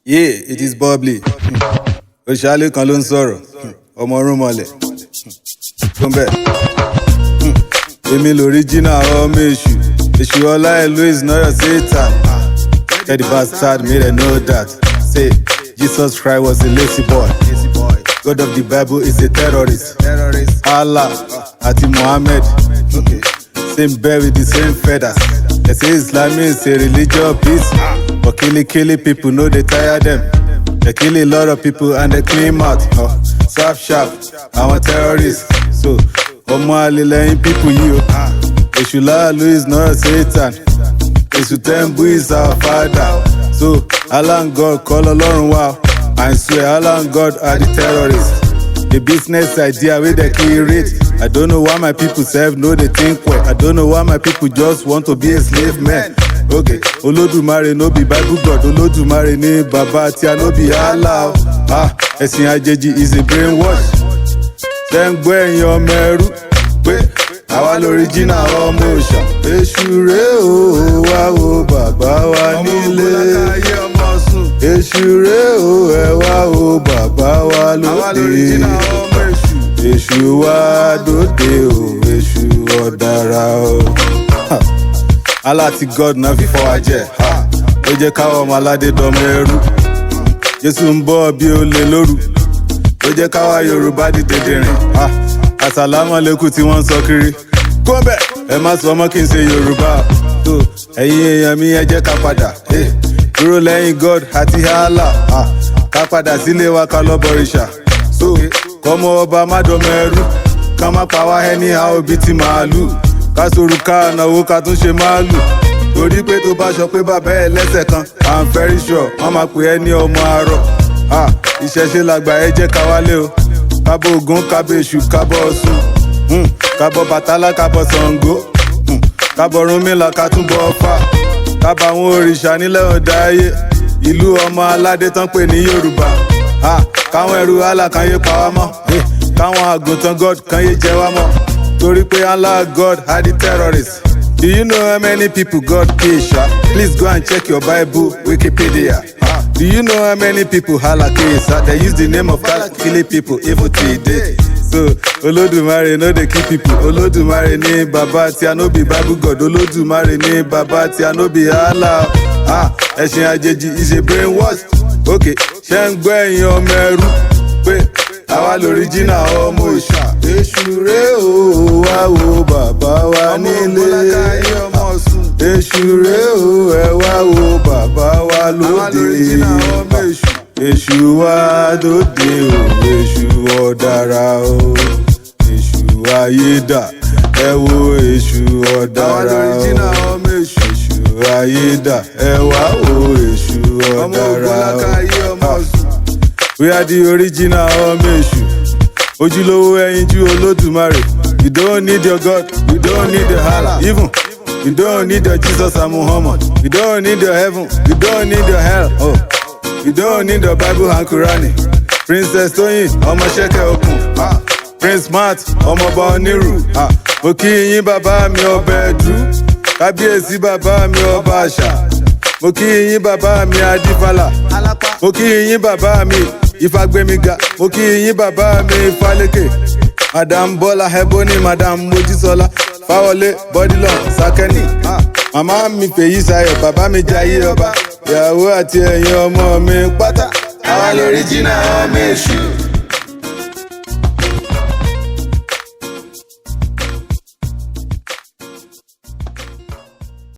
Yeah, it is bubbly. Oṣàlẹ̀ kan ló ń sọ̀rọ̀. Ọmọ Rúmọlẹ̀. Kúnbẹ̀. Èmi l'original ọmọ èṣù. Èṣù ọlá ìlú is not your Satan. Tell the bastard made I know that. Say, Jesus Christ was a lazy boy. God of the Bible is a terrorist. Allah àti Muhammad. Same bird with the same feathers. They say Islam is a religion of peace. But killing people, know they tire them. They kill a lot of people and they clean out. Sharp, I'm a terrorist. So, ọmọ àlè people you. Èṣù láàlú is not Satan. Èṣù Tẹ́ḿbù is our father. So, Allah and God call Ọlọ́run wá. I swear Allah and God are the terrorists. The business idea where they create. I don't know why my people self know they think well. I don't know why my people just want to be a slave man. Okay, Olódùmarè no be Bible God. Olódùmarè ni Baba tí a no be Allah. Ẹ̀sìn àjèjì is a brainwash. Ṣé ń gbọ́ ẹ̀yin ọmọ ẹrú pé àwa l'original ọmọ òòṣà. Èṣù rèé o, wá wo bàbá wa nílé. Èṣù rèé o, ẹ wá wo bàbá wa lóde. Èṣù wá dóde o, èṣù ọ̀dàrà o. Allah ti God náà fi fọ́ wa jẹ. Ó jẹ́ káwọn ọmọ aládé dọmọ ẹrú. Jésù ń bọ̀ bí olè lóru. Ó jẹ́ káwa Yorùbá di dèdèrìn. Àsàlámù aláìkùm tí wọ́n ń sọ kiri. Kúnbẹ̀ ẹ má sọ ọmọ kí n ṣe Yorùbá. Tó ẹ̀yin èèyàn mi ẹ jẹ́ ká padà. Dúró lẹ́yìn God àti Allah. Ká padà sílé wa ká lọ bọ̀rìṣà. So kọ́mọ ọba má dọmọ ẹrú. Ká má pa wá anyhow bí ti màálù. Ká sòrù ká náwó ká tún ṣe máàlù. Torí pé tó bá sọ pé bàbá ẹ lẹ́sẹ̀ kan, I'm very sure wọ́n máa pè ẹ́ ní ọmọ arọ. Ìṣẹ̀ṣe làgbà ẹ jẹ́ ká wálé o. Kábọ̀ Ògún, kábọ̀ Èṣù, kábọ̀ Ọ̀ṣun. Kábọ̀ Bàtálá, kábọ̀ Ṣàngó. Kábọ̀ Ọ̀rúnmìlà, ká tún bọ̀ Ọ̀fà. Kábọ̀ àwọn òrìṣà nílẹ̀ ọ̀dà ayé. Ìlú ọmọ aládé tán pè ní Yorùbá. Káwọn ẹrú Allah kan yé pa wá mọ́. Káwọn àgùntàn God kan yé jẹ wá mọ́. Torí pé Allah God are the terrorists. Do you know how many people God kill? Please go and check your Bible, Wikipedia. Do you know how many people Allah kill? They use the name of God killing people even today. So, Olódùmarè no dey kill people. Olódùmarè ni Baba tí a no be Bible God. Olódùmarè ni Baba tí a no be Allah. Ẹ̀sìn àjèjì is a brainwash. Okay, ṣé ń gbọ́ ẹ̀yin ọmọ ẹrú pé àwa l'original ọmọ òòṣà. Èṣù rèé o, wá wo bàbá wa nílé. Èṣù rèé o, ẹ wá wo bàbá wa lóde. Èṣù wá dóde o, èṣù ọ̀dàrà o. Èṣù ayédà, ẹ wo èṣù ọ̀dàrà o. Èṣù ayédà, ẹ wá wo èṣù ọ̀dàrà o. We are the original ọmọ èṣù. Ojúlówó ẹyinjú Olódùmarè. You don't need your God, you don't need your Allah. Even you don't need your Jesus and Muhammad. You don't need your heaven, you don't need your hell. You don't need your Bible and Quran. Princess Tóyìn, ọmọ Ṣẹ́kẹ̀ Òkun. Prince Matt, ọmọ ọba Onírù. Mo kí yín bàbá mi ọba Ẹ̀dú. Kábíyèsí bàbá mi ọba Àṣà. Mo kí yín bàbá mi Adífálà. Mo kí yín bàbá mi Ifágbémiga. Mo kí yín bàbá mi Ifálékè. Madam Bọ́lá Ebony, Madam Mojísọ́lá. Fáwọlé Bọ́dílọ̀ Sákẹ́nì. Màmá mi Fèyíṣayọ̀, bàbá mi Jayé ọba. Ìyàwó àti ẹ̀yin ọmọ mi pátá. Àwa l'original ọmọ èṣù.